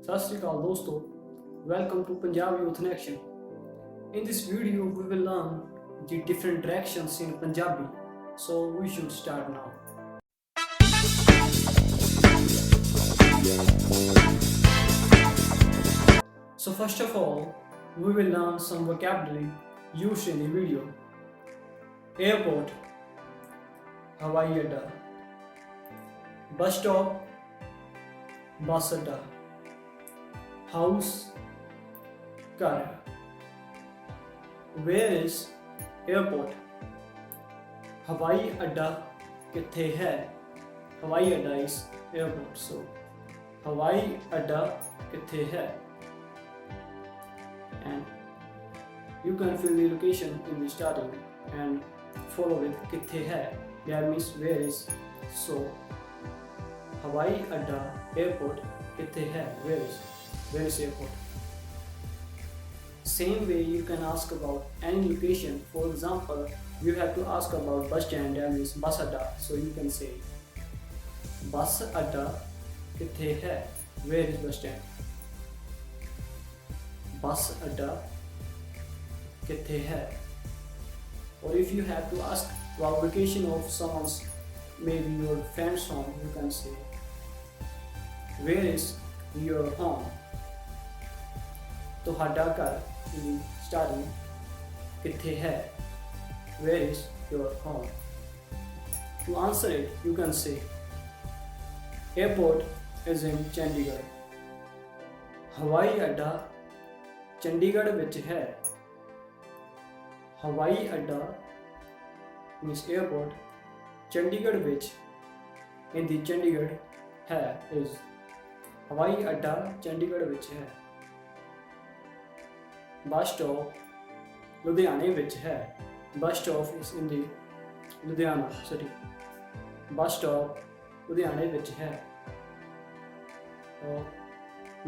ਸਤਿ ਸ਼੍ਰੀ ਅਕਾਲ ਦੋਸਤੋ, welcome to Punjabi Youth in Action. In this video, we will learn the different directions in Punjabi. So we should start now. So first of all, we will learn some vocabulary used in the video. Airport, Hawai Adda. Bus stop, Bus Adda. House, car. Where is airport? हवाई अड्डा किथे है? हवाई अड्डा is airport. So हवाई अड्डा किथे है? And you can fill the location in the starting and follow with किथे है. That means where is. So हवाई अड्डा airport किथे है? Where is airport? Same way you can ask about any location. For example, you have to ask about bus stand, that means bus adda. So you can say bus adda kithe hai? Where is bus stand? Bus adda kithe hai? Or if you have to ask about location of someone's, maybe your friend's home, you can say where is your home? ਤੁਹਾਡਾ ਘਰ in starting ਕਿੱਥੇ ਹੈ? Where is your home? To answer it, you can say airport is in Chandigarh. ਹਵਾਈ ਅੱਡਾ ਚੰਡੀਗੜ੍ਹ ਵਿੱਚ ਹੈ. ਹਵਾਈ ਅੱਡਾ means airport ਚੰਡੀਗੜ੍ਹ ਵਿੱਚ in the Chandigarh ਹੈ is ਹਵਾਈ ਅੱਡਾ ਚੰਡੀਗੜ੍ਹ ਵਿੱਚ ਹੈ. बस स्टॉप लुधियाने विच है. Bus stop is in the Ludhiana city. Bus stop लुधियाने विच है. और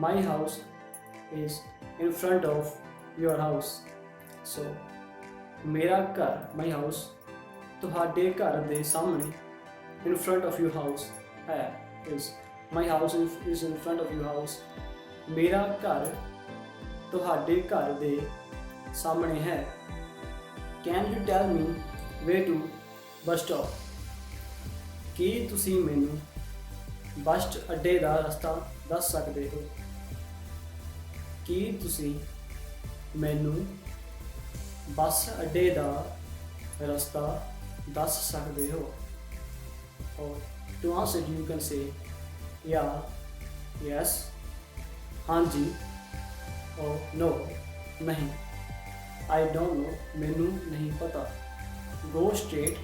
my house is in front of your house. So मेरा घर माई हाउस तुहाडे घर दे सामने in front of your house है. Is my house is in front of your house. मेरा घर ਤੁਹਾਡੇ ਘਰ ਦੇ ਸਾਹਮਣੇ ਹੈ. Can you tell me where to bus stop? ਕੀ ਤੁਸੀਂ ਮੈਨੂੰ ਬੱਸ ਅੱਡੇ ਦਾ ਰਸਤਾ ਦੱਸ ਸਕਦੇ ਹੋ? ਕੀ ਤੁਸੀਂ ਮੈਨੂੰ ਬੱਸ ਅੱਡੇ ਦਾ ਰਸਤਾ ਦੱਸ ਸਕਦੇ ਹੋ? Or to answer you can say yeah, yes, ਹਾਂਜੀ, or no, नहीं, I don't know, मैनू नहीं पता. Go straight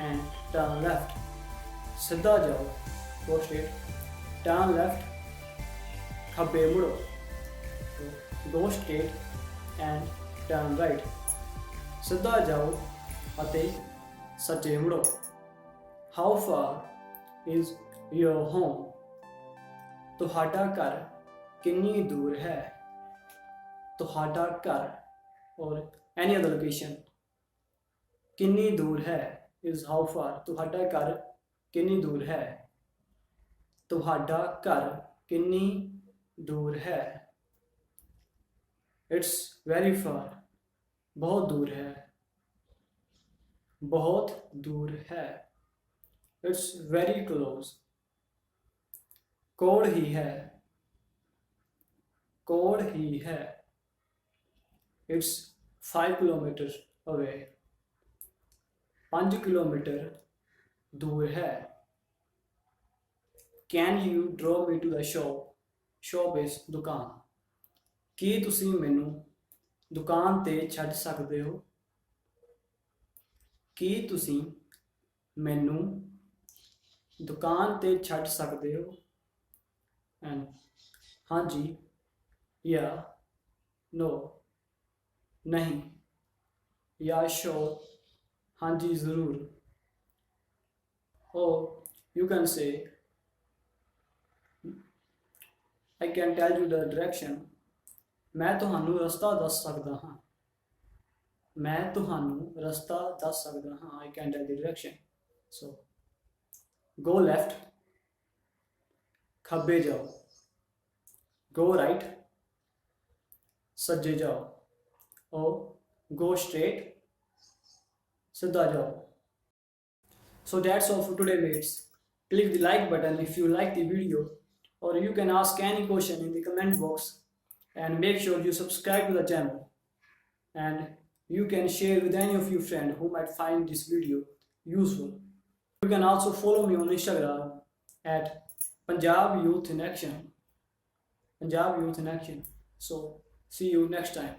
and turn left. सीधा जाओ. Go straight, turn left, खब्बे मुड़ो. Go straight and turn right. सीधा जाओ अते सज्जे मुड़ो. How far is your home? ਤੁਹਾਡਾ ਘਰ ਕਿੰਨੀ ਦੂਰ ਹੈ? ਤੁਹਾਡਾ ਘਰ or any other location ਕਿੰਨੀ ਦੂਰ ਹੈ is how far. ਤੁਹਾਡਾ ਘਰ ਕਿੰਨੀ ਦੂਰ ਹੈ? ਤੁਹਾਡਾ ਘਰ ਕਿੰਨੀ ਦੂਰ ਹੈ? It's very far. ਬਹੁਤ ਦੂਰ ਹੈ. ਬਹੁਤ ਦੂਰ ਹੈ. It's very close. ਕੋਲ ਹੀ ਹੈ. ਕੋਲ ਹੀ ਹੈ. It's 5 kilometers away. 5 किलोमीटर दूर है. Can you drop me to the shop? Shop is दुकान. ਕੀ ਤੁਸੀਂ ਮੈਨੂੰ ਦੁਕਾਨ ਤੇ ਛੱਡ ਸਕਦੇ ਹੋ? ਕੀ ਤੁਸੀਂ ਮੈਨੂੰ ਦੁਕਾਨ ਤੇ ਛੱਡ ਸਕਦੇ ਹੋ? And ਹਾਂਜੀ, yeah, no, नहीं, या श्योर, हाँ जी ज़रूर. or you can say I can tell you the direction. मैं ਤੁਹਾਨੂੰ ਰਸਤਾ ਦੱਸ ਸਕਦਾ ਹਾਂ. मैं ਤੁਹਾਨੂੰ ਰਸਤਾ ਦੱਸ ਸਕਦਾ ਹਾਂ. I can tell the direction. So go left, ਖੱਬੇ ਜਾਓ. go right, सज्जे जाओ, or go straight, सीधा जाओ. So that's all for today, mates. Click the like button if you like the video, or you can ask any question in the comment box, and make sure you subscribe to the channel, and you can share with any of your friends who might find this video useful. You can also follow me on Instagram at Punjab Youth in Action. Punjab Youth in Action. So see you next time.